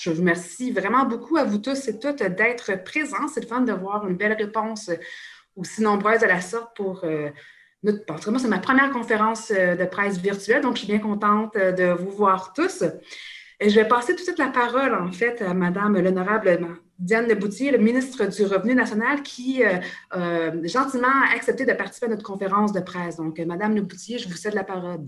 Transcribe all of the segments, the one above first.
Je vous remercie vraiment beaucoup à vous tous et toutes d'être présents. C'est le fun de voir une belle réponse aussi nombreuse de la sorte pour en tout cas, moi, c'est ma première conférence de presse virtuelle, donc je suis bien contente de vous voir tous. Et je vais passer tout de suite la parole, en fait, à Madame l'honorable Diane Leboutillier, le ministre du Revenu national, qui gentiment a accepté de participer à notre conférence de presse. Donc, Madame Leboutillier, je vous cède la parole.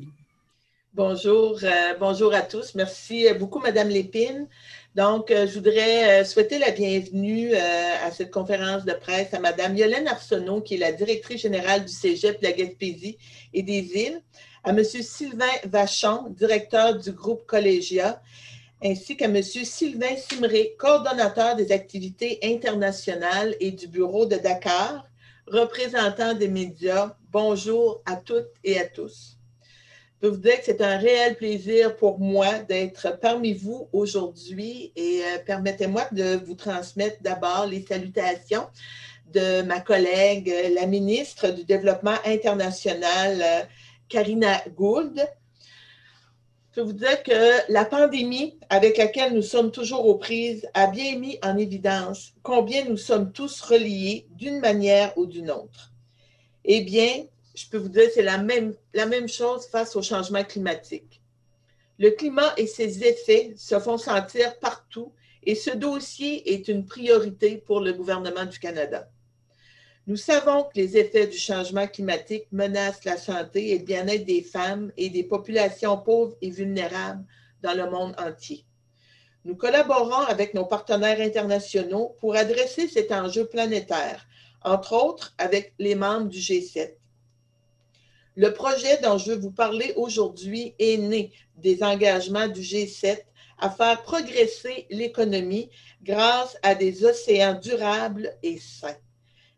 Bonjour, bonjour à tous. Merci beaucoup, Madame Lépine. Donc, je voudrais souhaiter la bienvenue à cette conférence de presse à Madame Yolène Arsenault, qui est la directrice générale du Cégep de la Gaspésie et des Îles, à Monsieur Sylvain Vachon, directeur du groupe Collégia, ainsi qu'à Monsieur Sylvain Simré, coordonnateur des activités internationales et du bureau de Dakar, représentant des médias. Bonjour à toutes et à tous. Je peux vous dire que c'est un réel plaisir pour moi d'être parmi vous aujourd'hui et permettez-moi de vous transmettre d'abord les salutations de ma collègue, la ministre du Développement international, Karina Gould. Je peux vous dire que la pandémie avec laquelle nous sommes toujours aux prises a bien mis en évidence combien nous sommes tous reliés d'une manière ou d'une autre. Eh bien, je peux vous dire que c'est la même chose face au changement climatique. Le climat et ses effets se font sentir partout et ce dossier est une priorité pour le gouvernement du Canada. Nous savons que les effets du changement climatique menacent la santé et le bien-être des femmes et des populations pauvres et vulnérables dans le monde entier. Nous collaborons avec nos partenaires internationaux pour adresser cet enjeu planétaire, entre autres avec les membres du G7. Le projet dont je veux vous parler aujourd'hui est né des engagements du G7 à faire progresser l'économie grâce à des océans durables et sains.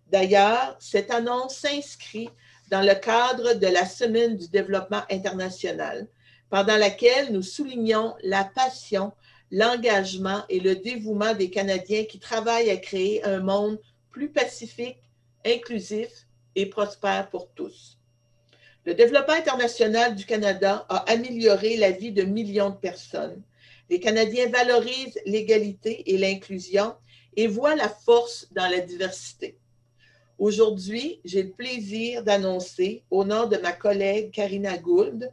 D'ailleurs, cette annonce s'inscrit dans le cadre de la Semaine du développement international, pendant laquelle nous soulignons la passion, l'engagement et le dévouement des Canadiens qui travaillent à créer un monde plus pacifique, inclusif et prospère pour tous. Le développement international du Canada a amélioré la vie de millions de personnes. Les Canadiens valorisent l'égalité et l'inclusion et voient la force dans la diversité. Aujourd'hui, j'ai le plaisir d'annoncer, au nom de ma collègue Karina Gould,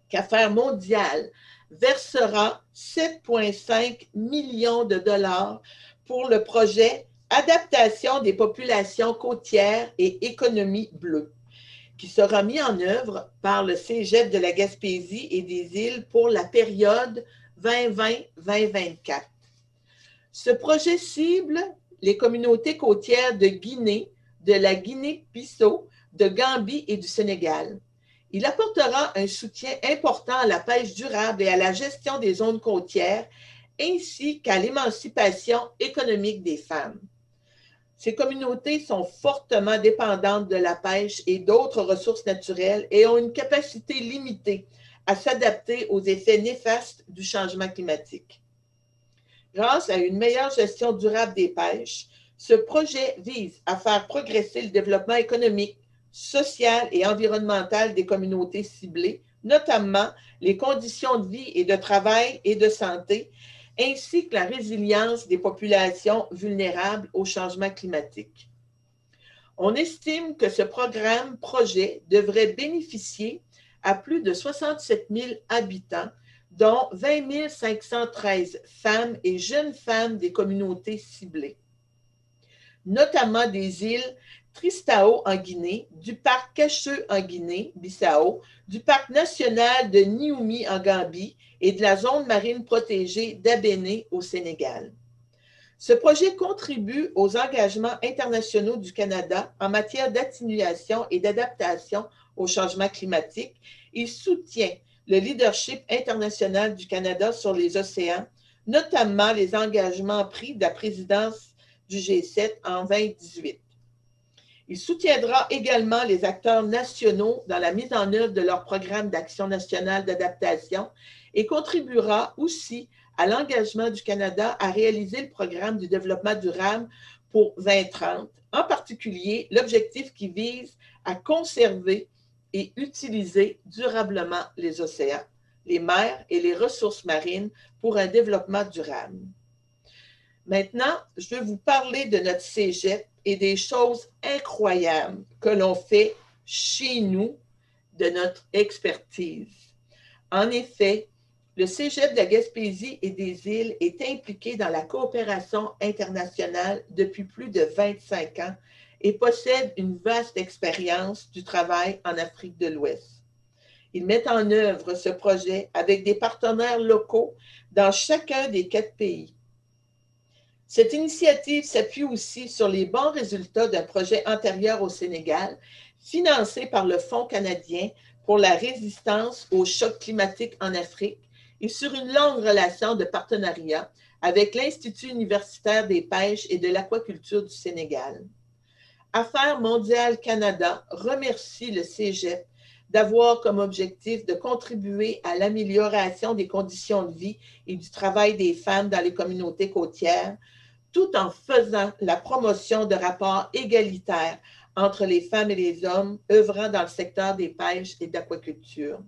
qu'Affaires mondiales versera 7,5 millions de dollars pour le projet Adaptation des populations côtières et économie bleue, qui sera mis en œuvre par le Cégep de la Gaspésie et des Îles pour la période 2020-2024. Ce projet cible les communautés côtières de Guinée, de la Guinée-Bissau, de Gambie et du Sénégal. Il apportera un soutien important à la pêche durable et à la gestion des zones côtières, ainsi qu'à l'émancipation économique des femmes. Ces communautés sont fortement dépendantes de la pêche et d'autres ressources naturelles et ont une capacité limitée à s'adapter aux effets néfastes du changement climatique. Grâce à une meilleure gestion durable des pêches, ce projet vise à faire progresser le développement économique, social et environnemental des communautés ciblées, notamment les conditions de vie et de travail et de santé, ainsi que la résilience des populations vulnérables au changement climatique. On estime que ce projet devrait bénéficier à plus de 67 000 habitants, dont 20 513 femmes et jeunes femmes des communautés ciblées, notamment des îles Tristão en Guinée, du parc Cacheux en Guinée-Bissau, du parc national de Niumi en Gambie et de la zone marine protégée d'Abéné au Sénégal. Ce projet contribue aux engagements internationaux du Canada en matière d'atténuation et d'adaptation au changement climatique. Il soutient le leadership international du Canada sur les océans, notamment les engagements pris de la présidence du G7 en 2018. Il soutiendra également les acteurs nationaux dans la mise en œuvre de leur programme d'action nationale d'adaptation et contribuera aussi à l'engagement du Canada à réaliser le programme du développement durable pour 2030, en particulier l'objectif qui vise à conserver et utiliser durablement les océans. les mers et les ressources marines pour un développement durable. Maintenant, je vais vous parler de notre cégep et des choses incroyables que l'on fait chez nous de notre expertise. En effet, le cégep de la Gaspésie et des îles est impliqué dans la coopération internationale depuis plus de 25 ans et possède une vaste expérience du travail en Afrique de l'Ouest. Il met en œuvre ce projet avec des partenaires locaux dans chacun des 4 pays. Cette initiative s'appuie aussi sur les bons résultats d'un projet antérieur au Sénégal, financé par le Fonds canadien pour la résistance aux chocs climatiques en Afrique et sur une longue relation de partenariat avec l'Institut universitaire des pêches et de l'aquaculture du Sénégal. Affaires mondiales Canada remercie le cégep d'avoir comme objectif de contribuer à l'amélioration des conditions de vie et du travail des femmes dans les communautés côtières, tout en faisant la promotion de rapports égalitaires entre les femmes et les hommes œuvrant dans le secteur des pêches et de l'aquaculture.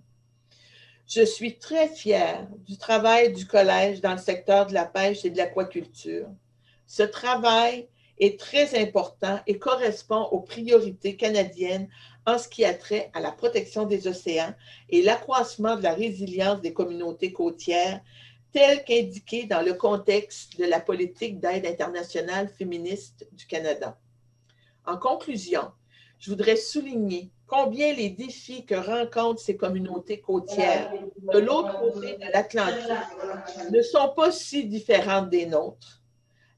Je suis très fière du travail du Collège dans le secteur de la pêche et de l'aquaculture. Ce travail est très important et correspond aux priorités canadiennes en ce qui a trait à la protection des océans et l'accroissement de la résilience des communautés côtières, tel qu'indiqué dans le contexte de la politique d'aide internationale féministe du Canada. En conclusion, je voudrais souligner combien les défis que rencontrent ces communautés côtières de l'autre côté de l'Atlantique ne sont pas si différentes des nôtres.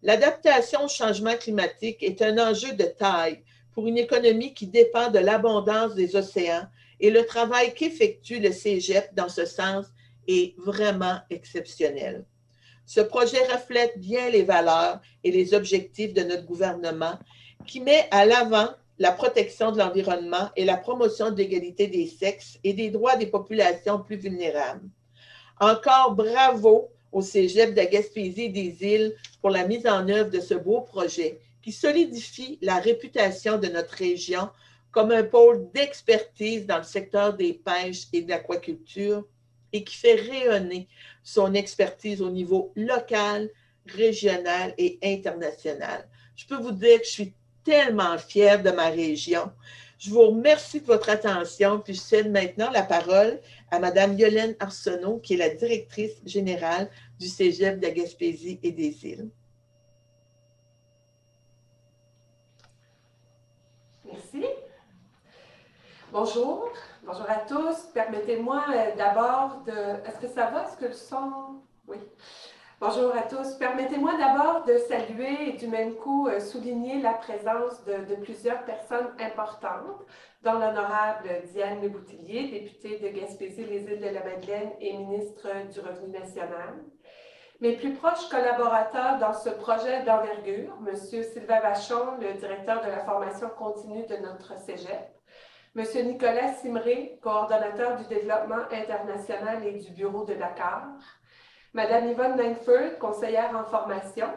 L'adaptation au changement climatique est un enjeu de taille pour une économie qui dépend de l'abondance des océans et le travail qu'effectue le cégep dans ce sens est vraiment exceptionnel. Ce projet reflète bien les valeurs et les objectifs de notre gouvernement qui met à l'avant la protection de l'environnement et la promotion de l'égalité des sexes et des droits des populations plus vulnérables. Encore bravo au cégep de la Gaspésie et des îles pour la mise en œuvre de ce beau projet qui solidifie la réputation de notre région comme un pôle d'expertise dans le secteur des pêches et de l'aquaculture et qui fait rayonner son expertise au niveau local, régional et international. Je peux vous dire que je suis tellement fière de ma région. Je vous remercie de votre attention, puis je cède maintenant la parole à Mme Yolène Arsenault, qui est la directrice générale du Cégep de la Gaspésie et des îles. Merci. Bonjour. Bonjour à tous. Permettez-moi d'abord de... Est-ce que ça va? Est-ce que le son... Oui. Bonjour à tous. Permettez-moi d'abord de saluer et du même coup souligner la présence de plusieurs personnes importantes, dont l'honorable Diane Leboutillier, députée de Gaspésie-les-Îles-de-la-Madeleine et ministre du Revenu national. Mes plus proches collaborateurs dans ce projet d'envergure, M. Sylvain Vachon, le directeur de la formation continue de notre cégep, M. Nicolas Simré, coordonnateur du développement international et du bureau de Dakar, Mme Yvonne Langford, conseillère en formation,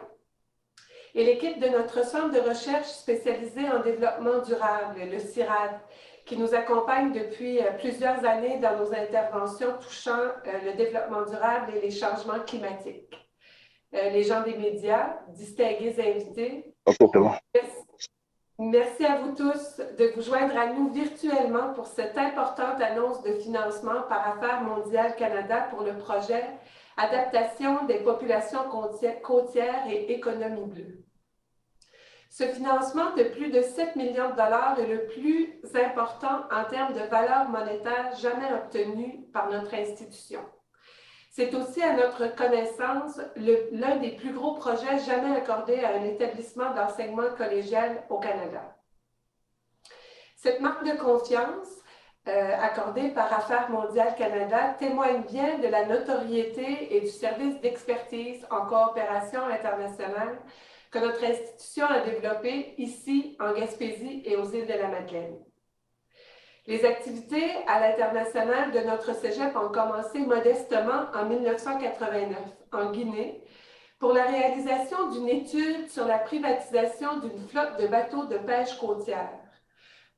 et l'équipe de notre centre de recherche spécialisé en développement durable, le CIRAD, qui nous accompagne depuis plusieurs années dans nos interventions touchant le développement durable et les changements climatiques. Les gens des médias, distingués invités, merci à vous tous de vous joindre à nous virtuellement pour cette importante annonce de financement par Affaires mondiales Canada pour le projet Adaptation des populations côtières et économie bleue. Ce financement de plus de 7 millions de dollars est le plus important en termes de valeur monétaire jamais obtenu par notre institution. C'est aussi, à notre connaissance, l'un des plus gros projets jamais accordés à un établissement d'enseignement collégial au Canada. Cette marque de confiance accordée par Affaires mondiales Canada témoigne bien de la notoriété et du service d'expertise en coopération internationale que notre institution a développé ici en Gaspésie et aux îles de la Madeleine. Les activités à l'international de notre cégep ont commencé modestement en 1989 en Guinée pour la réalisation d'une étude sur la privatisation d'une flotte de bateaux de pêche côtière.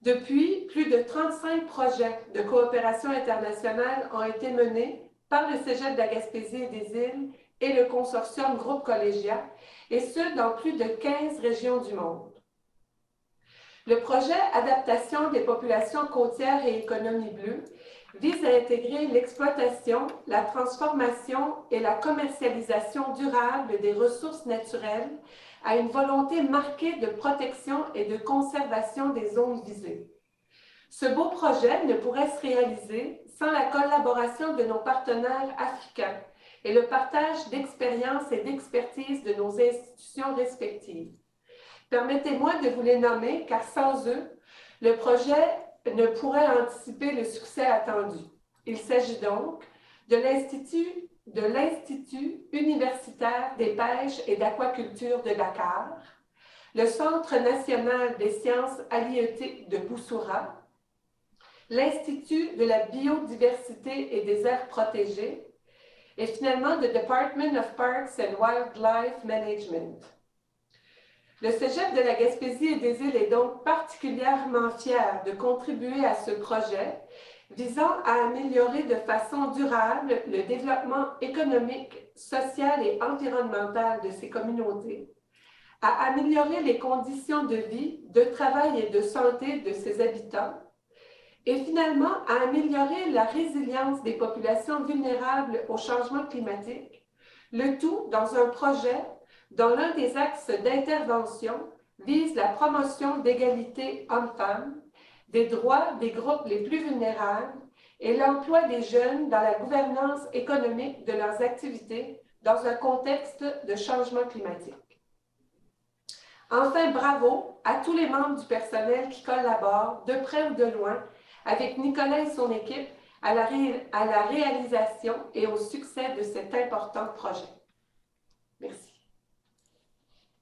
Depuis, plus de 35 projets de coopération internationale ont été menés par le Cégep de la Gaspésie et des Îles et le consortium Groupe Collégia, et ce, dans plus de 15 régions du monde. Le projet Adaptation des populations côtières et économie bleue vise à intégrer l'exploitation, la transformation et la commercialisation durable des ressources naturelles à une volonté marquée de protection et de conservation des zones visées. Ce beau projet ne pourrait se réaliser sans la collaboration de nos partenaires africains et le partage d'expériences et d'expertise de nos institutions respectives. Permettez-moi de vous les nommer, car sans eux, le projet ne pourrait anticiper le succès attendu. Il s'agit donc de l'Institut universitaire des pêches et d'aquaculture de Dakar, le Centre national des sciences halieutiques de Boussoura, l'Institut de la biodiversité et des aires protégées, et finalement le Department of Parks and Wildlife Management. Le Cégep de la Gaspésie et des Îles est donc particulièrement fier de contribuer à ce projet visant à améliorer de façon durable le développement économique, social et environnemental de ces communautés, à améliorer les conditions de vie, de travail et de santé de ses habitants, et finalement à améliorer la résilience des populations vulnérables au changement climatique, le tout dans un projet dont l'un des axes d'intervention vise la promotion d'égalité hommes-femmes, des droits des groupes les plus vulnérables et l'emploi des jeunes dans la gouvernance économique de leurs activités dans un contexte de changement climatique. Enfin, bravo à tous les membres du personnel qui collaborent, de près ou de loin, avec Nicolas et son équipe à la réalisation et au succès de cet important projet. Merci.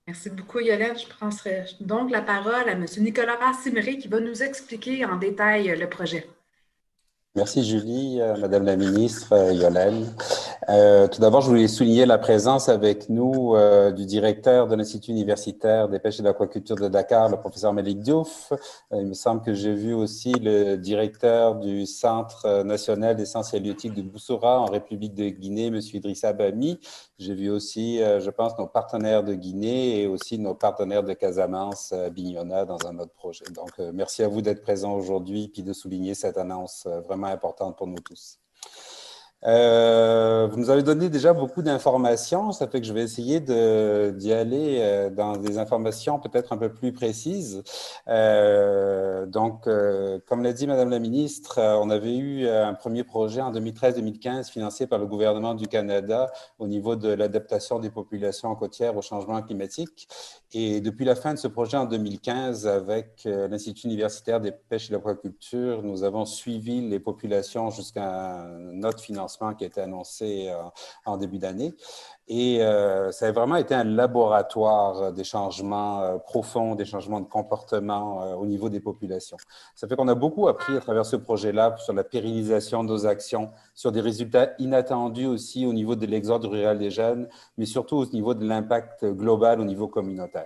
Merci beaucoup, Yolène. Je passerai donc la parole à M. Nicolas Rassiméré qui va nous expliquer en détail le projet. Merci Julie, Madame la ministre, Yolène. Tout d'abord, je voulais souligner la présence avec nous du directeur de l'Institut universitaire des pêches et de l'aquaculture de Dakar, le professeur Malik Diouf. Il me semble que j'ai vu aussi le directeur du Centre national des sciences halieutiques de Boussoura en République de Guinée, M. Idrissa Bami. J'ai vu aussi, je pense, nos partenaires de Guinée et aussi nos partenaires de Casamance, Bignona, dans un autre projet. Donc, merci à vous d'être présents aujourd'hui puis de souligner cette annonce vraiment importante pour nous tous. Vous nous avez donné déjà beaucoup d'informations, ça fait que je vais essayer d'y aller dans des informations peut-être un peu plus précises. Comme l'a dit Madame la ministre, on avait eu un premier projet en 2013-2015 financé par le gouvernement du Canada au niveau de l'adaptation des populations côtières au changement climatique. Et depuis la fin de ce projet en 2015, avec l'Institut universitaire des pêches et de l'aquaculture, nous avons suivi les populations jusqu'à notre financement qui a été annoncé en début d'année. Et ça a vraiment été un laboratoire des changements profonds, des changements de comportement au niveau des populations. Ça fait qu'on a beaucoup appris à travers ce projet-là sur la pérennisation de nos actions, sur des résultats inattendus aussi au niveau de l'exode rural des jeunes, mais surtout au niveau de l'impact global au niveau communautaire.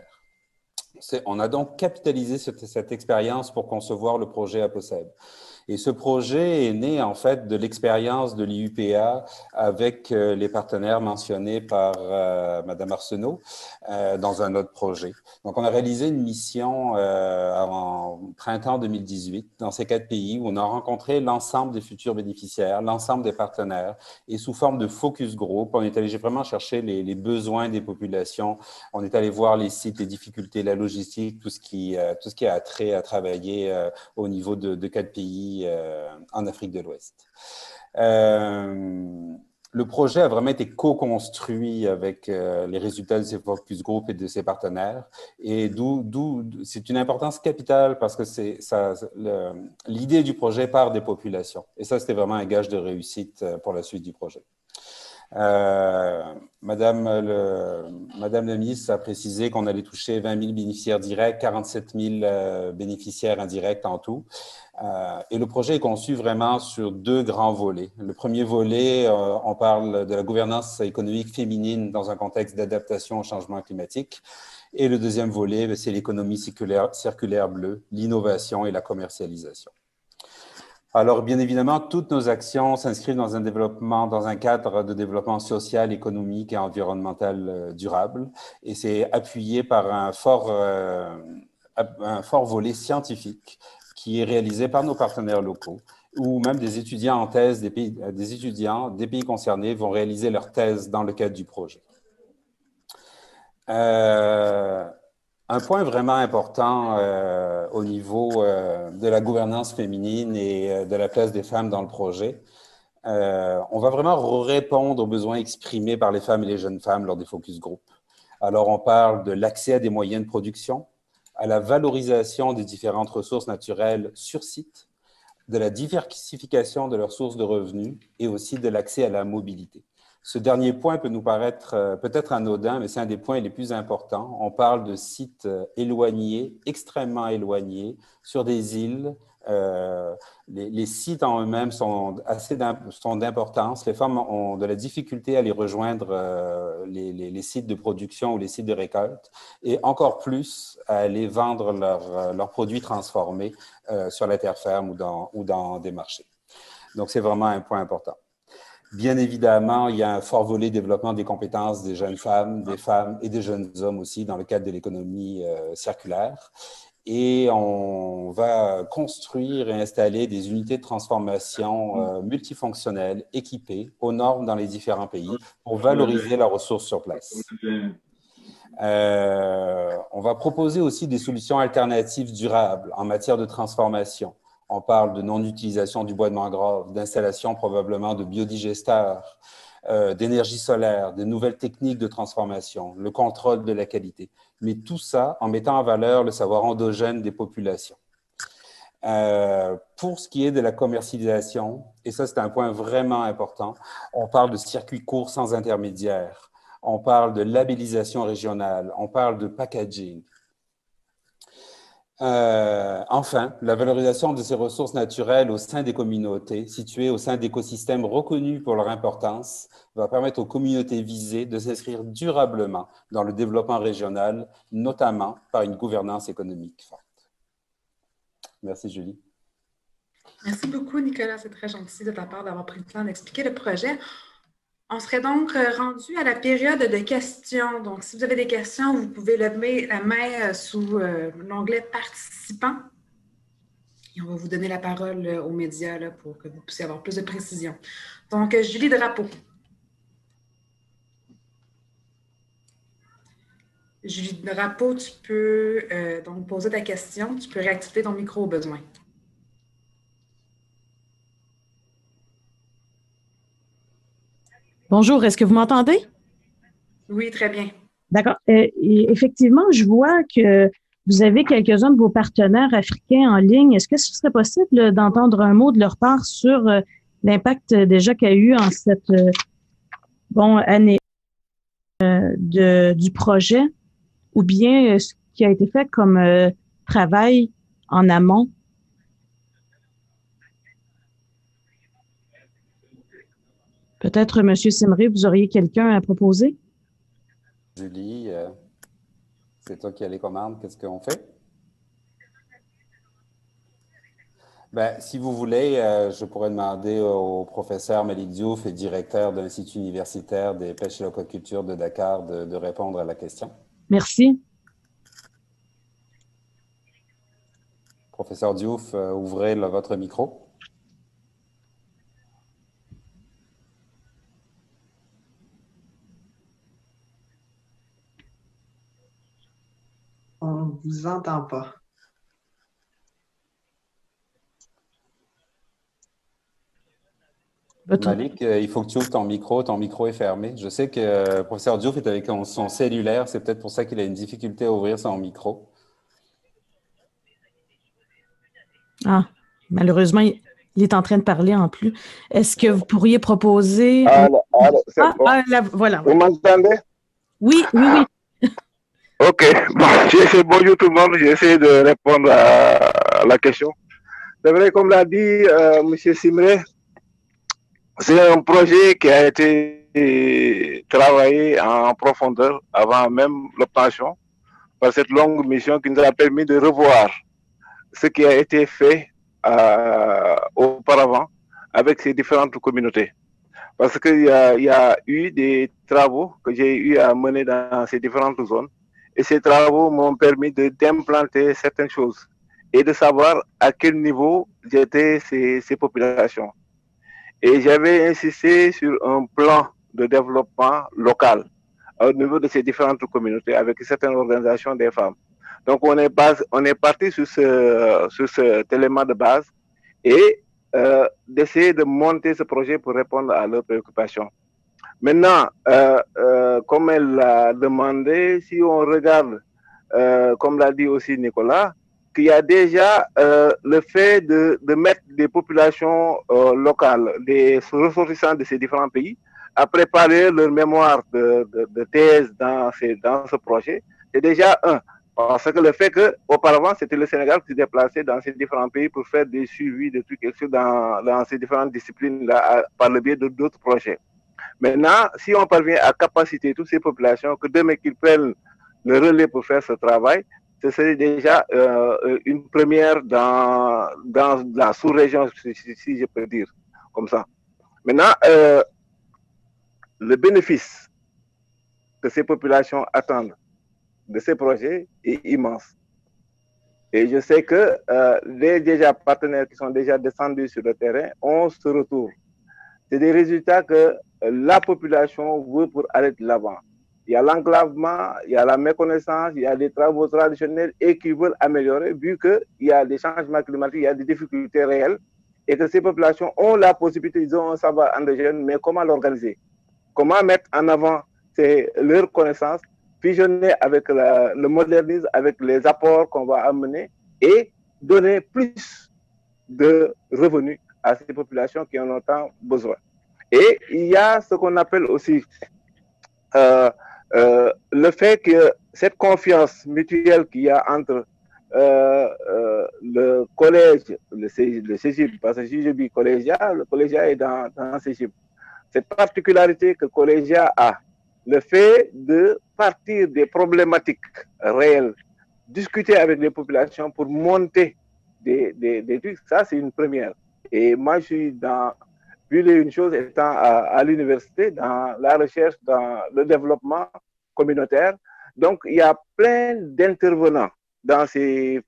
On a donc capitalisé cette expérience pour concevoir le projet APOSEB. Et ce projet est né en fait de l'expérience de l'IUPA avec les partenaires mentionnés par Madame Arsenault dans un autre projet. Donc, on a réalisé une mission en printemps 2018 dans ces 4 pays où on a rencontré l'ensemble des futurs bénéficiaires, l'ensemble des partenaires et sous forme de focus group, on est allé vraiment chercher les besoins des populations. On est allé voir les sites, les difficultés, la logistique, tout ce qui a trait à travailler au niveau de 4 pays en Afrique de l'Ouest. Le projet a vraiment été co-construit avec les résultats de ces focus group et de ses partenaires. Et c'est une importance capitale parce que l'idée du projet part des populations. Et ça, c'était vraiment un gage de réussite pour la suite du projet. Madame la ministre a précisé qu'on allait toucher 20 000 bénéficiaires directs, 47 000 bénéficiaires indirects en tout. Et le projet est conçu vraiment sur 2 grands volets. Le premier volet, on parle de la gouvernance économique féminine dans un contexte d'adaptation au changement climatique. Et le deuxième volet, c'est l'économie circulaire bleue, l'innovation et la commercialisation. Alors, bien évidemment, toutes nos actions s'inscrivent dans un cadre de développement social, économique et environnemental durable. Et c'est appuyé par un fort volet scientifique qui est réalisé par nos partenaires locaux, ou même des étudiants en thèse des étudiants des pays concernés vont réaliser leur thèse dans le cadre du projet. Un point vraiment important au niveau de la gouvernance féminine et de la place des femmes dans le projet, on va vraiment répondre aux besoins exprimés par les femmes et les jeunes femmes lors des focus group. Alors, on parle de l'accès à des moyens de production, à la valorisation des différentes ressources naturelles sur site, de la diversification de leurs sources de revenus et aussi de l'accès à la mobilité. Ce dernier point peut nous paraître peut-être anodin, mais c'est un des points les plus importants. On parle de sites éloignés, extrêmement éloignés, sur des îles. Les sites en eux-mêmes sont d'importance. Les femmes ont de la difficulté à les rejoindre, les sites de production ou les sites de récolte, et encore plus à aller vendre leurs produits transformés sur la terre ferme ou dans des marchés. Donc, c'est vraiment un point important. Bien évidemment, il y a un fort volet développement des compétences des jeunes femmes, des femmes et des jeunes hommes aussi dans le cadre de l'économie circulaire. Et on va construire et installer des unités de transformation multifonctionnelles, équipées, aux normes dans les différents pays pour valoriser leurs ressources sur place. On va proposer aussi des solutions alternatives durables en matière de transformation. On parle de non-utilisation du bois de mangrove, d'installation probablement de biodigesteurs, d'énergie solaire, de nouvelles techniques de transformation, le contrôle de la qualité. Mais tout ça en mettant en valeur le savoir endogène des populations. Pour ce qui est de la commercialisation, et ça c'est un point vraiment important, on parle de circuits courts sans intermédiaire, on parle de labellisation régionale, on parle de packaging. Enfin, la valorisation de ces ressources naturelles au sein des communautés, situées au sein d'écosystèmes reconnus pour leur importance, va permettre aux communautés visées de s'inscrire durablement dans le développement régional, notamment par une gouvernance économique forte. Merci, Julie. Merci beaucoup, Nicolas. C'est très gentil de ta part d'avoir pris le temps d'expliquer le projet. On serait donc rendu à la période de questions. Donc, si vous avez des questions, vous pouvez lever la main sous l'onglet « Participants ». Et on va vous donner la parole aux médias là, pour que vous puissiez avoir plus de précision. Donc, Julie Drapeau. Julie Drapeau, tu peux donc poser ta question. Tu peux réactiver ton micro au besoin. Bonjour, est-ce que vous m'entendez? Oui, très bien. D'accord. Effectivement, je vois que vous avez quelques-uns de vos partenaires africains en ligne. Est-ce que ce serait possible d'entendre un mot de leur part sur l'impact déjà qu'il y a eu en cette année du projet, ou bien ce qui a été fait comme travail en amont? Peut-être, M. Simré, vous auriez quelqu'un à proposer? Julie, c'est toi qui as les commandes. Qu'est-ce qu'on fait? Ben, si vous voulez, je pourrais demander au professeur Malik Diouf et directeur de l'Institut universitaire des pêches et l'aquaculture de Dakar de répondre à la question. Merci. Professeur Diouf, ouvrez votre micro. On ne vous entend pas. Malik, il faut que tu ouvres ton micro. Ton micro est fermé. Je sais que le professeur Diouf est avec son cellulaire. C'est peut-être pour ça qu'il a une difficulté à ouvrir son micro. Ah, malheureusement, il est en train de parler en plus. Est-ce que vous pourriez proposer… Voilà. Vous m'entendez? Oui, oui, oui. Ok, bon, bonjour tout le monde, j'essaie de répondre à la question. C'est vrai, comme l'a dit M. Simré, c'est un projet qui a été travaillé en profondeur avant même l'obtention, par cette longue mission qui nous a permis de revoir ce qui a été fait auparavant avec ces différentes communautés. Parce qu'il y a eu des travaux que j'ai eu à mener dans ces différentes zones. Et ces travaux m'ont permis d'implanter certaines choses et de savoir à quel niveau étaient ces populations. Et j'avais insisté sur un plan de développement local au niveau de ces différentes communautés avec certaines organisations des femmes. Donc, on est parti sur cet élément de base et d'essayer de monter ce projet pour répondre à leurs préoccupations. Maintenant, comme elle l'a demandé, si on regarde, comme l'a dit aussi Nicolas, qu'il y a déjà le fait de mettre des populations locales, des ressortissants de ces différents pays, à préparer leur mémoire de thèse dans ce projet, c'est déjà un. Parce que le fait qu'auparavant, c'était le Sénégal qui se déplaçait dans ces différents pays pour faire des suivis, des trucs, etc., dans ces différentes disciplines-là, par le biais d'autres projets. Maintenant, si on parvient à capaciter toutes ces populations, que demain qu'ils prennent le relais pour faire ce travail, ce serait déjà une première dans la sous-région, si je peux dire, comme ça. Maintenant, le bénéfice que ces populations attendent de ces projets est immense. Et je sais que les déjà partenaires qui sont déjà descendus sur le terrain ont ce retour. C'est des résultats que la population veut pour aller de l'avant. Il y a l'enclavement, il y a la méconnaissance, il y a des travaux traditionnels et qui veulent améliorer vu qu'il y a des changements climatiques, il y a des difficultés réelles et que ces populations ont la possibilité, ils ont un savoir endogène, mais comment l'organiser? Comment mettre en avant leurs connaissances, fusionner avec le modernisme, avec les apports qu'on va amener et donner plus de revenus à ces populations qui en ont tant besoin. Et il y a ce qu'on appelle aussi le fait que cette confiance mutuelle qu'il y a entre le collège, le CEGIP, parce que si je dis collégiat, le collégiat est dans CEGIP. Cette particularité que le collégiat a, le fait de partir des problématiques réelles, discuter avec les populations pour monter des trucs, ça c'est une première. Et moi je suis vu une chose étant à l'université, dans la recherche, dans le développement communautaire. Donc, il y a plein d'intervenants dans ces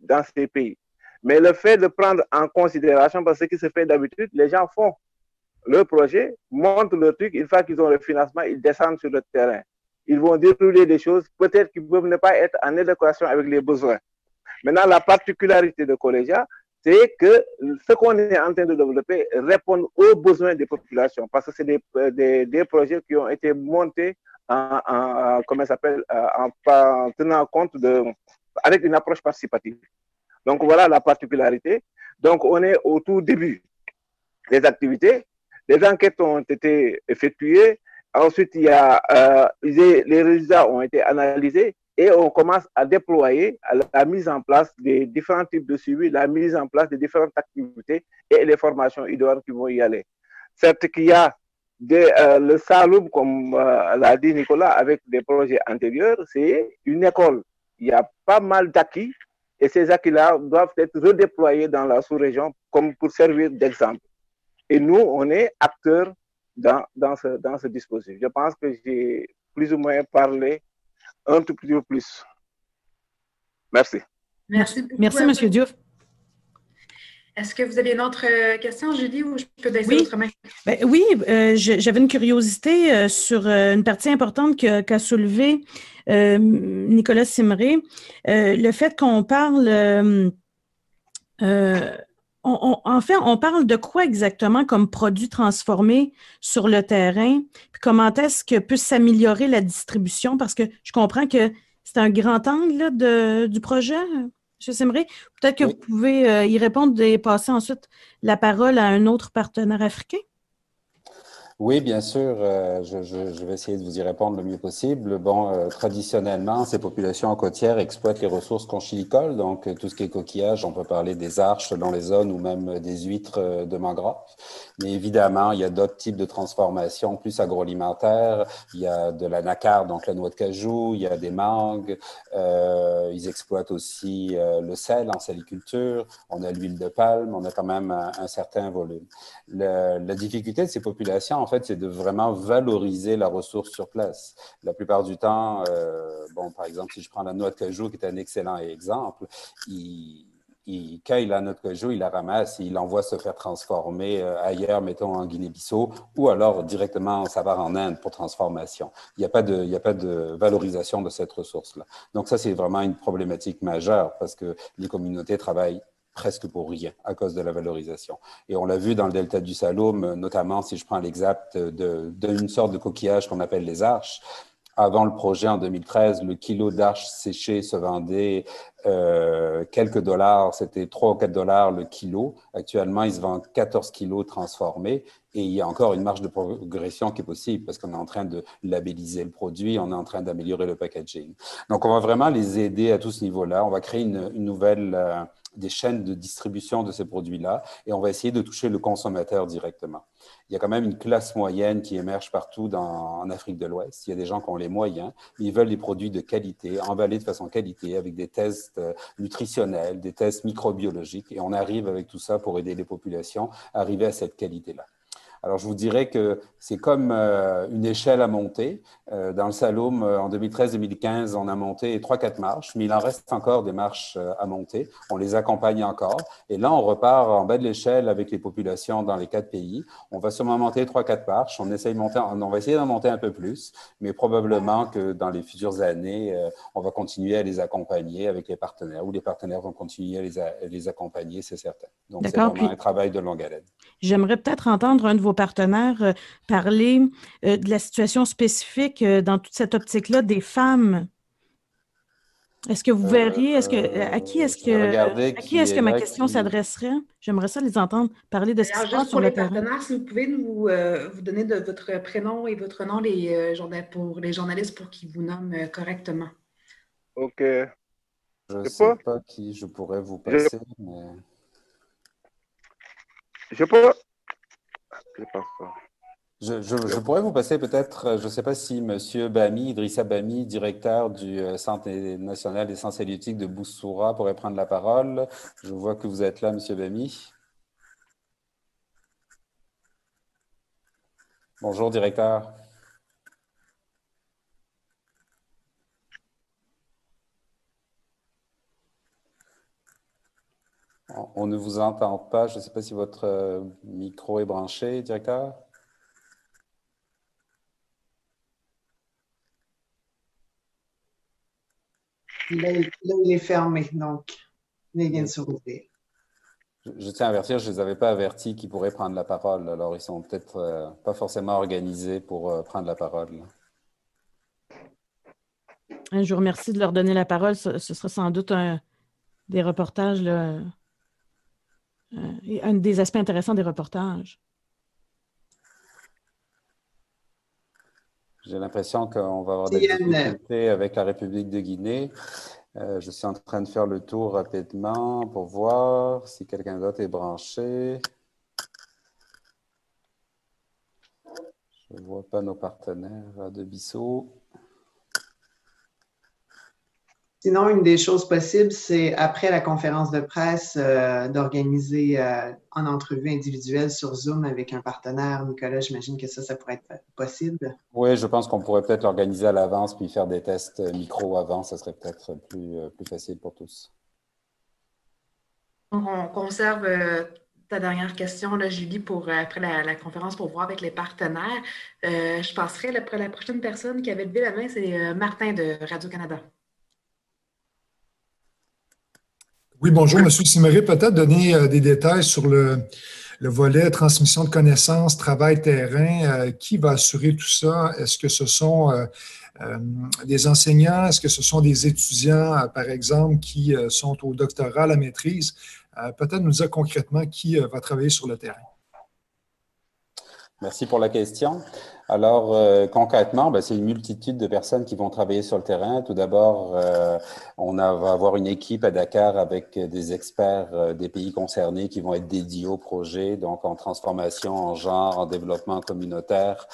pays. Mais le fait de prendre en considération, parce que ce qui se fait d'habitude, les gens font leur projet, montent leur truc, une fois qu'ils ont le financement, ils descendent sur le terrain. Ils vont dérouler des choses, peut-être qu'ils peuvent ne pas être en adéquation avec les besoins. Maintenant, la particularité de Collégia, c'est que ce qu'on est en train de développer répond aux besoins des populations, parce que c'est des projets qui ont été montés en tenant compte avec une approche participative. Donc voilà la particularité. Donc on est au tout début des activités. Les enquêtes ont été effectuées. Ensuite, les résultats ont été analysés. Et on commence à déployer la mise en place des différents types de suivi, la mise en place des différentes activités et les formations idoines qui vont y aller. Certes qu'il y a le Saloum, comme l'a dit Nicolas, avec des projets antérieurs, c'est une école. Il y a pas mal d'acquis et ces acquis-là doivent être redéployés dans la sous-région comme pour servir d'exemple. Et nous, on est acteurs dans ce dispositif. Je pense que j'ai plus ou moins parlé un tout petit peu plus. Merci. Merci beaucoup. Merci, M. Diouf. Est-ce que vous avez une autre question, Julie, ou je peux baisser votre main? Oui, j'avais une curiosité sur une partie importante qu'a soulevée Nicolas Simré. Le fait qu'on parle... en fait, on parle de quoi exactement comme produit transformé sur le terrain? Puis comment est-ce que peut s'améliorer la distribution? Parce que je comprends que c'est un grand angle là, du projet, M. Simré. Peut-être que vous pouvez y répondre et passer ensuite la parole à un autre partenaire africain. Oui, bien sûr, je vais essayer de vous y répondre le mieux possible. Bon, traditionnellement, ces populations côtières exploitent les ressources conchilicoles, donc tout ce qui est coquillage, on peut parler des arches selon les zones ou même des huîtres de mangrove. Mais évidemment, il y a d'autres types de transformations plus agroalimentaires. Il y a de la nacarde, donc la noix de cajou, il y a des mangues. Ils exploitent aussi le sel en saliculture. On a l'huile de palme, on a quand même un certain volume. La difficulté de ces populations, en fait, c'est de vraiment valoriser la ressource sur place. La plupart du temps, bon, par exemple, si je prends la noix de cajou, qui est un excellent exemple, il cueille la noix de cajou, il la ramasse et il l'envoie se faire transformer ailleurs, mettons en Guinée-Bissau, ou alors directement, ça va en Inde pour transformation. Il n'y a pas de valorisation de cette ressource-là. Donc ça, c'est vraiment une problématique majeure parce que les communautés travaillent presque pour rien à cause de la valorisation. Et on l'a vu dans le delta du Saloum, notamment si je prends l'exemple d'une sorte de coquillage qu'on appelle les arches. Avant le projet en 2013, le kilo d'arches séchées se vendait quelques dollars, c'était 3 ou 4 dollars le kilo. Actuellement, il se vend 14 kilos transformés et il y a encore une marge de progression qui est possible parce qu'on est en train de labelliser le produit, on est en train d'améliorer le packaging. Donc, on va vraiment les aider à tout ce niveau-là. On va créer une nouvelle des chaînes de distribution de ces produits-là et on va essayer de toucher le consommateur directement. Il y a quand même une classe moyenne qui émerge partout en Afrique de l'Ouest. Il y a des gens qui ont les moyens, mais ils veulent des produits de qualité, emballés de façon qualité, avec des tests nutritionnels, des tests microbiologiques. Et on arrive avec tout ça pour aider les populations à arriver à cette qualité-là. Alors, je vous dirais que c'est comme une échelle à monter. Dans le Saloum, en 2013-2015, on a monté 3-4 marches, mais il en reste encore des marches à monter. On les accompagne encore. Et là, on repart en bas de l'échelle avec les populations dans les 4 pays. On va sûrement monter 3-4 marches. On va essayer d'en monter un peu plus, mais probablement que dans les futures années, on va continuer à les accompagner avec les partenaires, ou les partenaires vont continuer à les accompagner, c'est certain. Donc, c'est vraiment un travail de longue haleine. J'aimerais peut-être entendre un de vos partenaires parler de la situation spécifique dans toute cette optique-là des femmes. Est-ce que vous verriez, à qui est-ce que ma question s'adresserait? J'aimerais ça les entendre parler de ce qui se passe sur le terrain. Pour les partenaires, si vous pouvez vous donner votre prénom et votre nom pour les journalistes pour qu'ils vous nomment correctement. OK. Je ne sais pas qui je pourrais vous passer, mais... Je peux... Je pourrais vous passer peut-être, je ne sais pas si M. Bami, Idrissa Bami, directeur du Centre national des sciences halieutiques de Boussoura, pourrait prendre la parole. Je vois que vous êtes là, M. Bami. Bonjour, directeur. On ne vous entend pas. Je ne sais pas si votre micro est branché, directeur. Là, il est fermé, donc il vient de se rouvrir. Je tiens à avertir, je ne les avais pas avertis qu'ils pourraient prendre la parole. Alors, ils ne sont peut-être pas forcément organisés pour prendre la parole. Je vous remercie de leur donner la parole. Ce sera sans doute des reportages, là, un des aspects intéressants des reportages. J'ai l'impression qu'on va avoir des difficultés avec la République de Guinée. Je suis en train de faire le tour rapidement pour voir si quelqu'un d'autre est branché. Je ne vois pas nos partenaires de Bissau. Sinon, une des choses possibles, c'est après la conférence de presse d'organiser en entrevue individuelle sur Zoom avec un partenaire. Nicolas, j'imagine que ça pourrait être possible. Oui, je pense qu'on pourrait peut-être l'organiser à l'avance puis faire des tests micro avant. Ça serait peut-être plus facile pour tous. On conserve ta dernière question, là, Julie, pour après la conférence pour voir avec les partenaires. Je passerai la prochaine personne qui avait levé la main, c'est Martin de Radio-Canada. Oui, bonjour, M. Siméré. Peut-être donner des détails sur le volet transmission de connaissances, travail terrain. Qui va assurer tout ça? Est-ce que ce sont des enseignants? Est-ce que ce sont des étudiants, par exemple, qui sont au doctorat, à la maîtrise? Peut-être nous dire concrètement qui va travailler sur le terrain. Merci pour la question. Alors, concrètement, c'est une multitude de personnes qui vont travailler sur le terrain. Tout d'abord, va avoir une équipe à Dakar avec des experts des pays concernés qui vont être dédiés au projet, donc en transformation, en genre, en développement communautaire.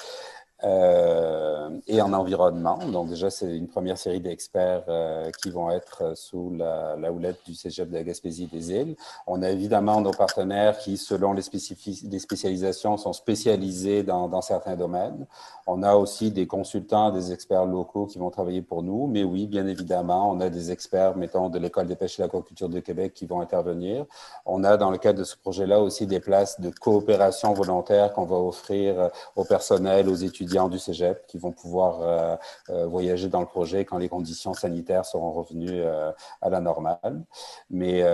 Et en environnement. Donc déjà, c'est une première série d'experts qui vont être sous la houlette du Cégep de la Gaspésie des Îles. On a évidemment nos partenaires qui, selon les spécialisations, sont spécialisés dans certains domaines. On a aussi des consultants, des experts locaux qui vont travailler pour nous. Mais oui, bien évidemment, on a des experts, mettons, de l'École des pêches et de l'aquaculture de Québec qui vont intervenir. On a, dans le cadre de ce projet-là, aussi des places de coopération volontaire qu'on va offrir au personnel, aux étudiants du Cégep qui vont pouvoir voyager dans le projet quand les conditions sanitaires seront revenues à la normale. Mais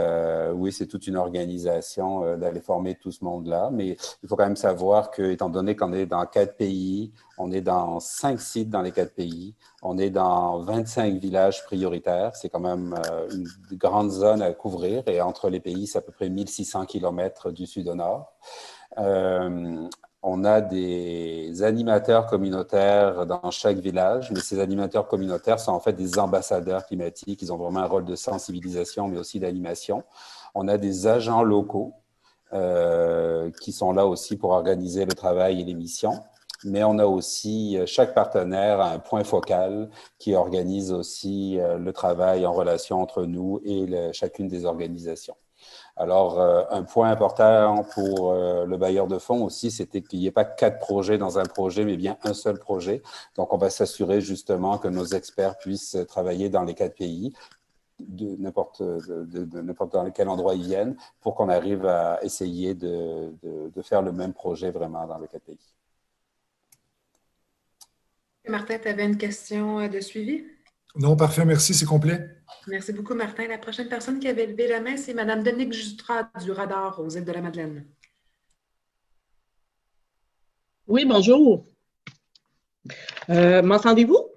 oui, c'est toute une organisation d'aller former tout ce monde-là. Mais il faut quand même savoir que, étant donné qu'on est dans 4 pays, on est dans 5 sites dans les 4 pays, on est dans 25 villages prioritaires. C'est quand même une grande zone à couvrir. Et entre les pays, c'est à peu près 1600 kilomètres du sud au nord. On a des animateurs communautaires dans chaque village, mais ces animateurs communautaires sont en fait des ambassadeurs climatiques. Ils ont vraiment un rôle de sensibilisation, mais aussi d'animation. On a des agents locaux qui sont là aussi pour organiser le travail et les missions. Mais on a aussi, chaque partenaire a un point focal qui organise aussi le travail en relation entre nous et chacune des organisations. Alors, un point important pour le bailleur de fonds aussi, c'était qu'il n'y ait pas 4 projets dans un projet, mais bien un seul projet. Donc, on va s'assurer justement que nos experts puissent travailler dans les 4 pays, de n'importe dans quel endroit ils viennent, pour qu'on arrive à essayer de faire le même projet vraiment dans les 4 pays. Martin, tu avais une question de suivi? Non, parfait, merci, c'est complet. Merci beaucoup, Martin. La prochaine personne qui avait levé la main, c'est Mme Dominique Jutras du Radar aux Îles de la Madeleine. Oui, bonjour. M'entendez-vous?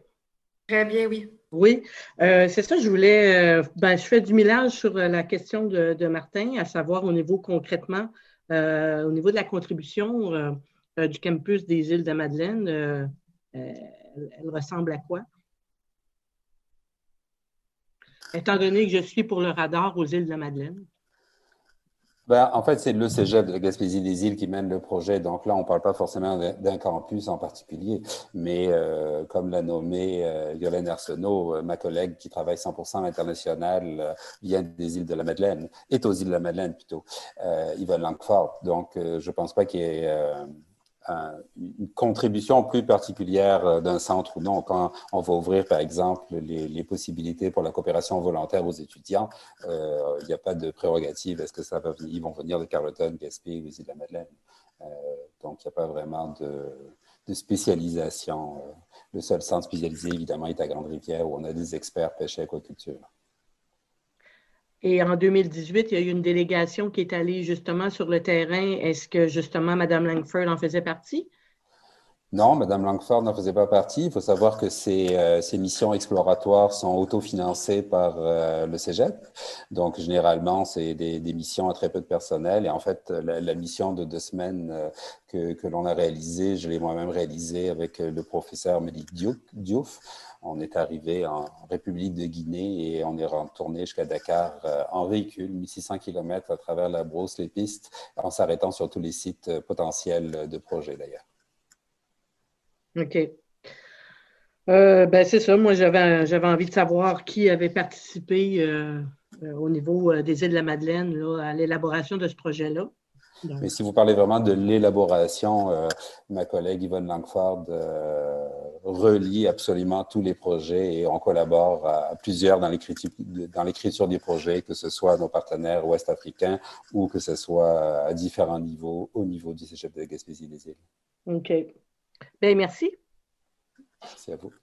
Très bien, oui. Oui, c'est ça, je voulais, je fais du millage sur la question de Martin, à savoir au niveau concrètement, au niveau de la contribution du campus des Îles de la Madeleine, elle ressemble à quoi? Étant donné que je suis pour le radar aux Îles de la Madeleine. En fait, c'est le Cégep de la Gaspésie des Îles qui mène le projet. Donc là, on ne parle pas forcément d'un campus en particulier, mais comme l'a nommé Yolène Arsenault, ma collègue qui travaille 100% à l'international, vient des Îles de la Madeleine, est aux Îles de la Madeleine plutôt, Yvonne Langford. Donc, je ne pense pas qu'il y ait une contribution plus particulière d'un centre ou non. Quand on va ouvrir, par exemple, les possibilités pour la coopération volontaire aux étudiants, il n'y a pas de prérogative. Est-ce que ils vont venir de Carleton, Gaspé ou les îles de la Madeleine? Donc, il n'y a pas vraiment de spécialisation. Le seul centre spécialisé, évidemment, est à Grande-Rivière, où on a des experts pêche et aquaculture. Et en 2018, il y a eu une délégation qui est allée justement sur le terrain. Est-ce que justement Mme Langford en faisait partie? Non, Mme Langford n'en faisait pas partie. Il faut savoir que ces missions exploratoires sont autofinancées par le Cégep. Donc, généralement, c'est des missions à très peu de personnel. Et en fait, la mission de 2 semaines que l'on a réalisée, je l'ai moi-même réalisée avec le professeur Mélik Diouf. On est arrivé en République de Guinée et on est retourné jusqu'à Dakar en véhicule, 1600 km à travers la brousse, les pistes, en s'arrêtant sur tous les sites potentiels de projet d'ailleurs. OK. C'est ça. Moi, j'avais envie de savoir qui avait participé au niveau des Îles de la Madeleine là, à l'élaboration de ce projet-là. Donc. Mais si vous parlez vraiment de l'élaboration, ma collègue Yvonne Langford relie absolument tous les projets et on collabore à plusieurs dans l'écriture des projets, que ce soit nos partenaires ouest-africains ou que ce soit à différents niveaux, au niveau du Cégep de la Gaspésie des Îles. OK. Bien, merci. Merci à vous.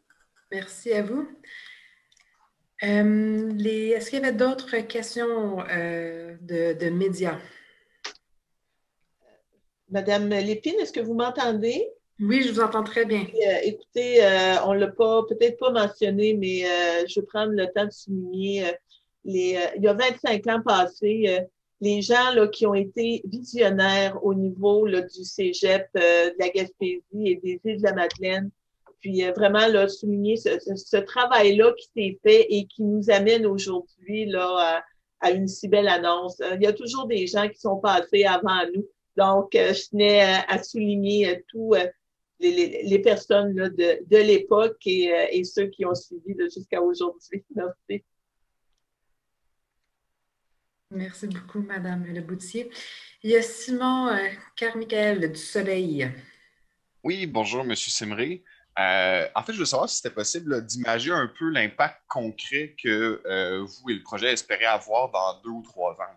Merci à vous. Est-ce qu'il y avait d'autres questions de médias? Madame Lépine, est-ce que vous m'entendez? Oui, je vous entends très bien. Écoutez, on ne l'a peut-être pas mentionné, mais je vais prendre le temps de souligner il y a 25 ans passés, les gens là, qui ont été visionnaires au niveau là, du cégep de la Gaspésie et des îles de la Madeleine. Puis vraiment là, souligner ce travail-là qui s'est fait et qui nous amène aujourd'hui là, à une si belle annonce. Il y a toujours des gens qui sont passés avant nous. Donc, je tenais à souligner tous les personnes là, de l'époque et ceux qui ont suivi jusqu'à aujourd'hui. Merci. Merci beaucoup, Madame Leboutier. Il y a Simon Carmichael du Soleil. Oui, bonjour, Monsieur Simré. En fait, je veux savoir si c'était possible d'imager un peu l'impact concret que vous et le projet espérez avoir dans 2 ou 3 ans.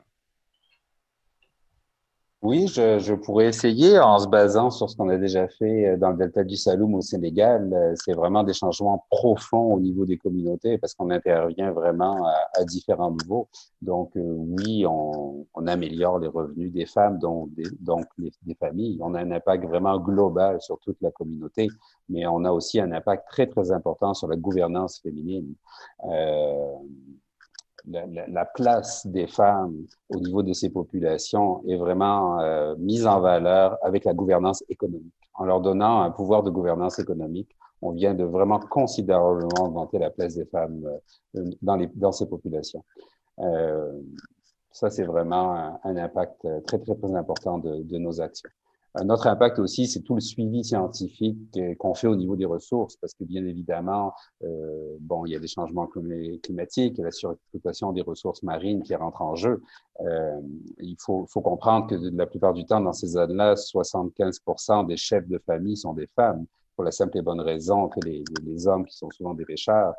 Oui, je pourrais essayer en se basant sur ce qu'on a déjà fait dans le delta du Saloum au Sénégal. C'est vraiment des changements profonds au niveau des communautés parce qu'on intervient vraiment à différents niveaux. Donc, oui, on améliore les revenus des femmes, donc des familles. On a un impact vraiment global sur toute la communauté, mais on a aussi un impact très, très important sur la gouvernance féminine. La place des femmes au niveau de ces populations est vraiment mise en valeur avec la gouvernance économique. En leur donnant un pouvoir de gouvernance économique, on vient de vraiment considérablement augmenter la place des femmes dans ces populations. Ça, c'est vraiment un impact très, très, très important de nos actions. Un autre impact aussi, c'est tout le suivi scientifique qu'on fait au niveau des ressources, parce que bien évidemment, il y a des changements climatiques, il y a la surexploitation des ressources marines qui rentrent en jeu. Il faut comprendre que la plupart du temps, dans ces zones-là, 75% des chefs de famille sont des femmes, pour la simple et bonne raison que les hommes, qui sont souvent des pêcheurs,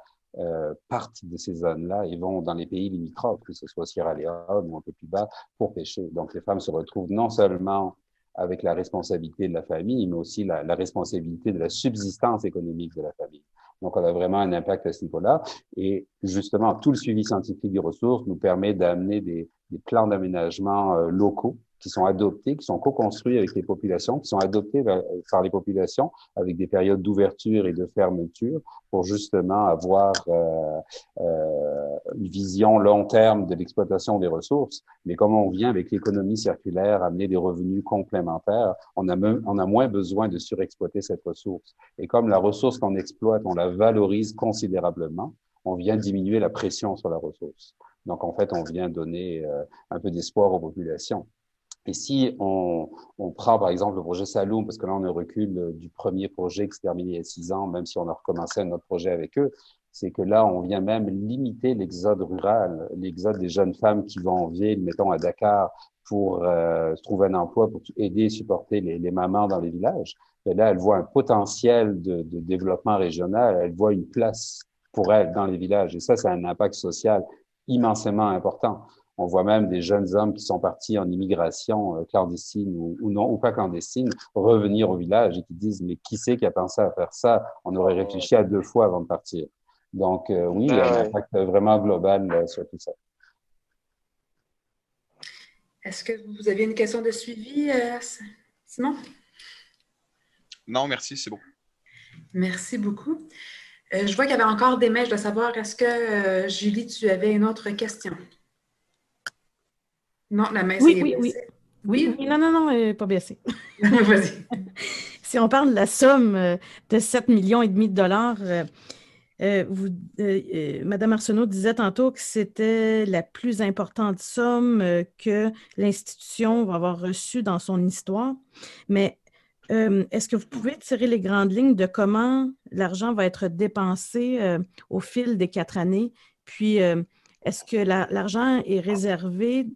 partent de ces zones-là et vont dans les pays limitrophes, que ce soit Sierra Leone ou un peu plus bas, pour pêcher. Donc, les femmes se retrouvent non seulement avec la responsabilité de la famille, mais aussi la responsabilité de la subsistance économique de la famille. Donc, on a vraiment un impact à ce niveau-là. Et justement, tout le suivi scientifique des ressources nous permet d'amener des plans d'aménagement locaux qui sont adoptés, qui sont co-construits avec les populations, qui sont adoptés par les populations avec des périodes d'ouverture et de fermeture pour justement avoir une vision long terme de l'exploitation des ressources. Mais comme on vient avec l'économie circulaire amener des revenus complémentaires, on a moins besoin de surexploiter cette ressource. Et comme la ressource qu'on exploite, on la valorise considérablement, on vient diminuer la pression sur la ressource. Donc, en fait, on vient donner un peu d'espoir aux populations. Et si on prend, par exemple, le projet Saloum, parce que là, on a recul du premier projet qui s'est terminé il y a 6 ans, même si on a recommencé un autre projet avec eux, c'est que là, on vient même limiter l'exode rural, l'exode des jeunes femmes qui vont en ville, mettons à Dakar, pour trouver un emploi, pour aider et supporter les mamans dans les villages. Et là, elles voient un potentiel de développement régional, elles voient une place pour elles dans les villages. Et ça a un impact social immensément important. On voit même des jeunes hommes qui sont partis en immigration clandestine ou non, ou pas clandestine, revenir au village et qui disent « Mais qui c'est qui a pensé à faire ça? On aurait réfléchi à 2 fois avant de partir. » Donc, oui, il y a un impact vraiment global sur tout ça. Est-ce que vous aviez une question de suivi, Simon? Non, merci, c'est bon. Merci beaucoup. Je vois qu'il y avait encore des mails. Je dois savoir, est-ce que, Julie, tu avais une autre question? Non, la main s'est baissée. Oui. Non, pas baissée. Vas-y. Si on parle de la somme de 7,5 millions de dollars, Madame Arsenault disait tantôt que c'était la plus importante somme que l'institution va avoir reçue dans son histoire. Mais est-ce que vous pouvez tirer les grandes lignes de comment l'argent va être dépensé au fil des 4 années? Puis, est-ce que l'argent est réservé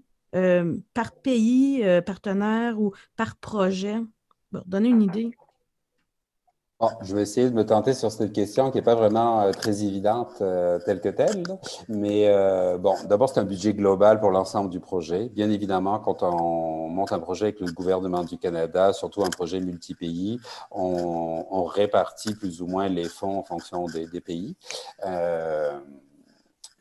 par pays partenaire ou par projet? Bon, donnez une idée. Bon, je vais essayer de me tenter sur cette question qui n'est pas vraiment très évidente telle que telle. Là. Mais d'abord, c'est un budget global pour l'ensemble du projet. Bien évidemment, quand on monte un projet avec le gouvernement du Canada, surtout un projet multi-pays, on répartit plus ou moins les fonds en fonction des pays.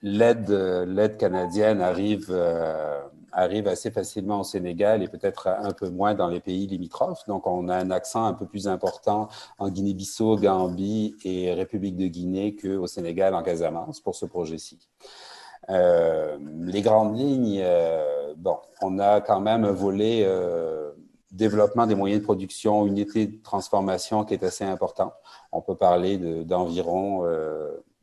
L'aide canadienne arrive assez facilement au Sénégal et peut-être un peu moins dans les pays limitrophes. Donc, on a un accent un peu plus important en Guinée-Bissau, Gambie et République de Guinée qu'au Sénégal, en Casamance, pour ce projet-ci. Les grandes lignes, bon, on a quand même un volet développement des moyens de production, unité de transformation qui est assez important. On peut parler d'environ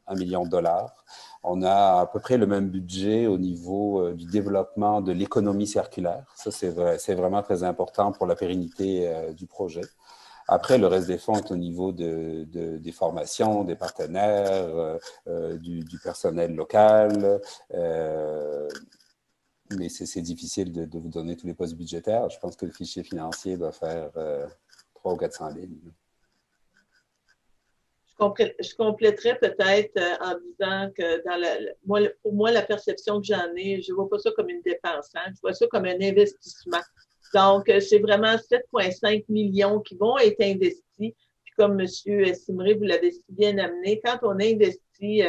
1 million de dollars. On a à peu près le même budget au niveau du développement de l'économie circulaire. Ça, c'est vraiment très important pour la pérennité du projet. Après, le reste des fonds est au niveau des formations, des partenaires, du personnel local. Mais c'est difficile de vous donner tous les postes budgétaires. Je pense que le fichier financier doit faire 300 ou 400 lignes. Je compléterais peut-être en disant que pour moi, la perception que j'en ai, je ne vois pas ça comme une dépense, hein, je vois ça comme un investissement. Donc, c'est vraiment 7,5 millions qui vont être investis. Puis comme M. Simré, vous l'avez si bien amené, quand on investit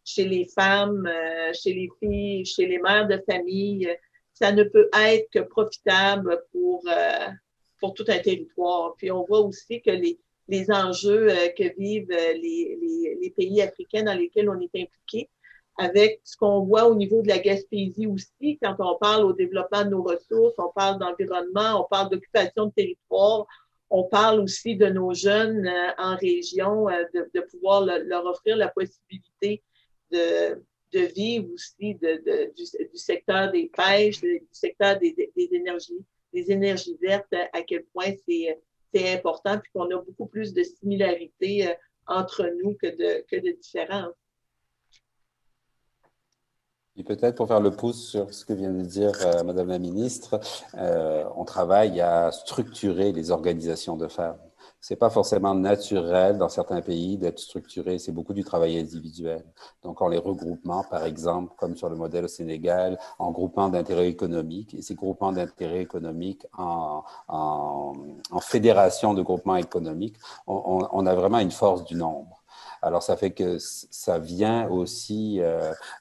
chez les femmes, chez les filles, chez les mères de famille, ça ne peut être que profitable pour tout un territoire. Puis on voit aussi que les enjeux que vivent les pays africains dans lesquels on est impliqué, avec ce qu'on voit au niveau de la Gaspésie aussi, quand on parle au développement de nos ressources, on parle d'environnement, on parle d'occupation de territoire, on parle aussi de nos jeunes en région, de pouvoir leur offrir la possibilité de vivre aussi du secteur des pêches, du secteur des énergies vertes, à quel point c'est important, puis qu'on a beaucoup plus de similarités entre nous que de différences. Et peut-être pour faire le pouce sur ce que vient de dire Madame la ministre, on travaille à structurer les organisations de femmes. Ce n'est pas forcément naturel dans certains pays d'être structuré, c'est beaucoup du travail individuel. Donc, en les regroupant, par exemple, comme sur le modèle au Sénégal, en groupement d'intérêts économiques, et ces groupements d'intérêts économiques en fédération de groupements économiques, on a vraiment une force du nombre. Alors, ça fait que ça vient aussi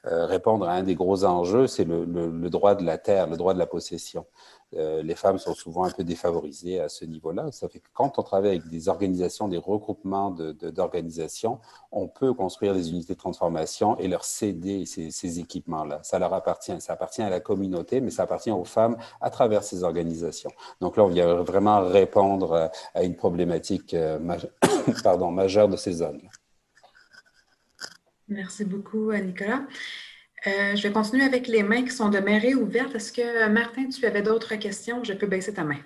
répondre à un des gros enjeux, c'est le droit de la terre, le droit de la possession. Les femmes sont souvent un peu défavorisées à ce niveau-là. Ça fait que quand on travaille avec des organisations, des regroupements d'organisations, on peut construire des unités de transformation et leur céder ces équipements-là. Ça leur appartient. Ça appartient à la communauté, mais ça appartient aux femmes à travers ces organisations. Donc là, on vient vraiment répondre à une problématique majeure de ces zones. Merci beaucoup, Nicolas. Je vais continuer avec les mains qui sont demeurées ouvertes. Est-ce que, Martin, tu avais d'autres questions? Je peux baisser ta main.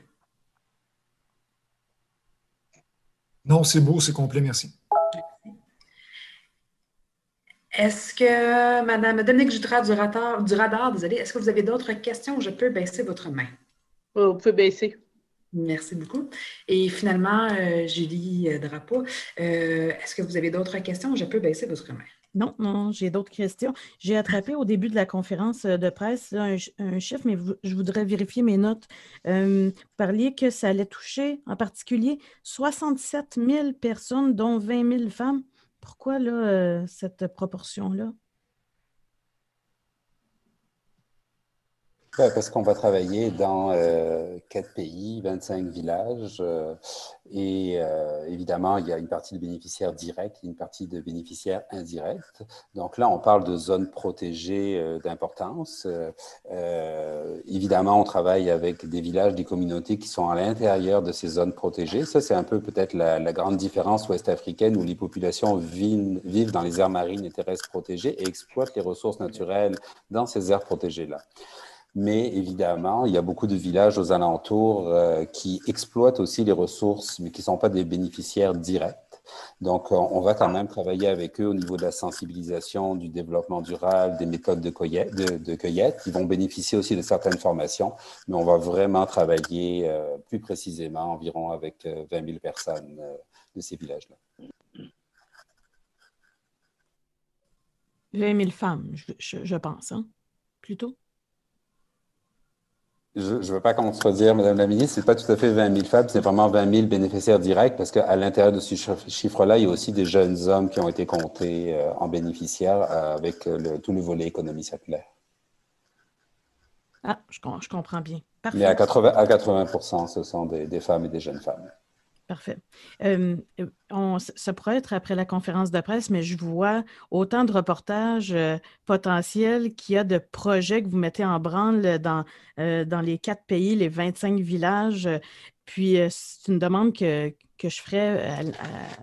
Non, c'est beau, c'est complet, merci. Est-ce que, Madame Dominique Jutras du radar, désolée, est-ce que vous avez d'autres questions? Je peux baisser votre main. Vous pouvez baisser. Merci beaucoup. Et finalement, Julie Drapeau, est-ce que vous avez d'autres questions? Je peux baisser votre main. Non, j'ai d'autres questions. J'ai attrapé au début de la conférence de presse un chiffre, mais je voudrais vérifier mes notes. Vous parliez que ça allait toucher en particulier 67 000 personnes, dont 20 000 femmes. Pourquoi là, cette proportion-là? Parce qu'on va travailler dans 4 pays, 25 villages et évidemment, il y a une partie de bénéficiaires directs et une partie de bénéficiaires indirects. Donc là, on parle de zones protégées d'importance. Évidemment, on travaille avec des villages, des communautés qui sont à l'intérieur de ces zones protégées. Ça, c'est un peu peut-être la grande différence ouest-africaine où les populations vivent dans les aires marines et terrestres protégées et exploitent les ressources naturelles dans ces aires protégées-là. Mais évidemment, il y a beaucoup de villages aux alentours qui exploitent aussi les ressources, mais qui ne sont pas des bénéficiaires directs. Donc, on va quand même travailler avec eux au niveau de la sensibilisation, du développement durable, des méthodes de cueillette. Ils vont bénéficier aussi de certaines formations, mais on va vraiment travailler plus précisément environ avec 20 000 personnes de ces villages-là. 20 000 femmes, je pense, hein? Plutôt? Je ne veux pas contredire, Madame la ministre, ce n'est pas tout à fait 20 000 femmes, c'est vraiment 20 000 bénéficiaires directs parce qu'à l'intérieur de ce chiffre-là, il y a aussi des jeunes hommes qui ont été comptés en bénéficiaires avec tout le volet économie circulaire. Ah, je comprends bien. Parfait. Mais à 80%, ce sont des femmes et des jeunes femmes. Parfait. Ça pourrait être après la conférence de presse, mais je vois autant de reportages potentiels qu'il y a de projets que vous mettez en branle dans les 4 pays, les 25 villages. Puis, c'est une demande que je ferais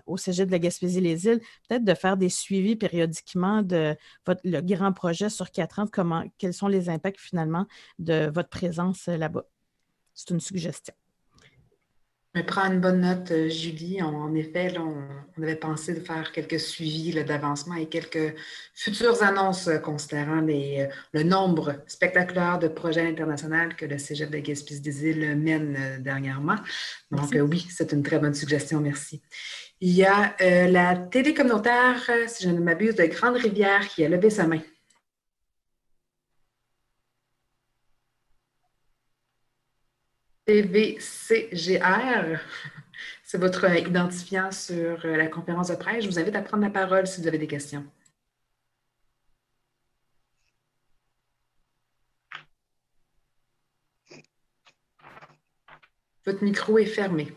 au Cégep de la Gaspésie-les-Îles, peut-être de faire des suivis périodiquement de le grand projet sur 4 ans, quels sont les impacts finalement de votre présence là-bas. C'est une suggestion. Mais prends une bonne note, Julie. En effet, là, on avait pensé de faire quelques suivis d'avancement et quelques futures annonces considérant le nombre spectaculaire de projets internationaux que le Cégep de Gaspésie-des-Îles mène dernièrement. Donc, oui, c'est une très bonne suggestion. Merci. Il y a la télé communautaire, si je ne m'abuse, de Grande-Rivière qui a levé sa main. TVCGR, c'est votre identifiant sur la conférence de presse. Je vous invite à prendre la parole si vous avez des questions. Votre micro est fermé.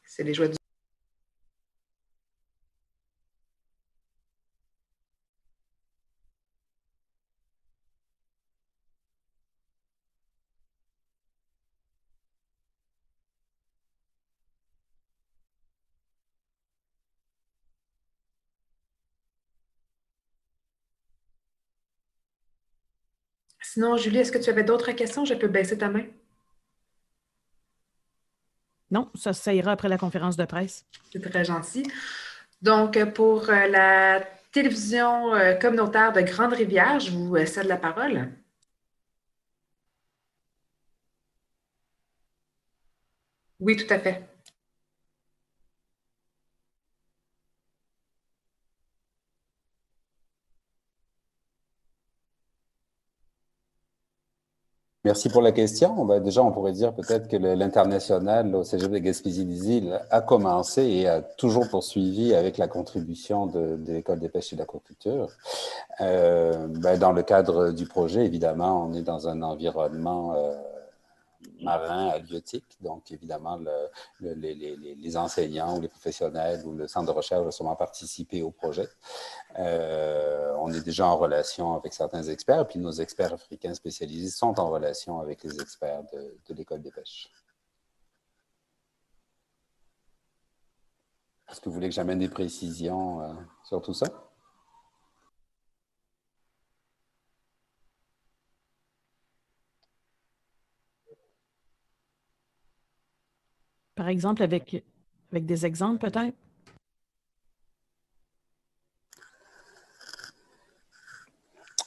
C'est les joies du... Sinon, Julie, est-ce que tu avais d'autres questions? Je peux baisser ta main. Non, ça ira après la conférence de presse. C'est très gentil. Donc, pour la télévision communautaire de Grande-Rivière, je vous cède la parole. Oui, tout à fait. Merci pour la question. Déjà, on pourrait dire peut-être que l'international au Cégep de Gaspésie-des-Îles a commencé et a toujours poursuivi avec la contribution de l'École des pêches et de l'aquaculture. Dans le cadre du projet, évidemment, on est dans un environnement marin, halieutique. Donc, évidemment, les enseignants ou les professionnels ou le centre de recherche vont sûrement participer au projet. On est déjà en relation avec certains experts, puis nos experts africains spécialisés sont en relation avec les experts de l'École des pêches. Est-ce que vous voulez que j'amène des précisions sur tout ça? Par exemple, avec des exemples peut-être?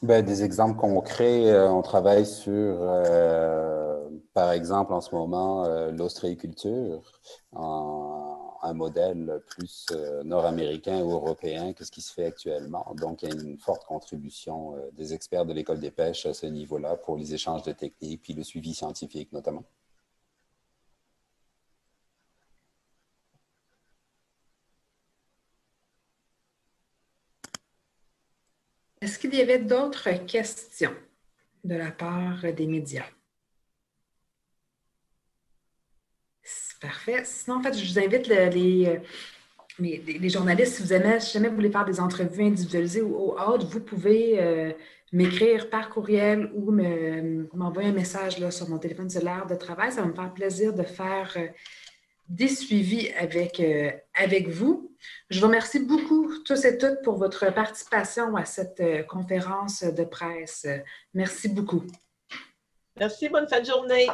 Des exemples concrets, on travaille sur, par exemple, en ce moment, l'ostréiculture, un modèle plus nord-américain ou européen que ce qui se fait actuellement. Donc, il y a une forte contribution des experts de l'École des pêches à ce niveau-là pour les échanges de techniques puis le suivi scientifique notamment. Est-ce qu'il y avait d'autres questions de la part des médias? Parfait. Sinon, en fait, je vous invite les journalistes, si jamais vous voulez faire des entrevues individualisées ou autres, vous pouvez m'écrire par courriel ou m'envoyer un message là, sur mon téléphone cellulaire de travail. Ça va me faire plaisir de faire des suivis avec vous. Je vous remercie beaucoup, tous et toutes, pour votre participation à cette conférence de presse. Merci beaucoup. Merci, bonne fin de journée.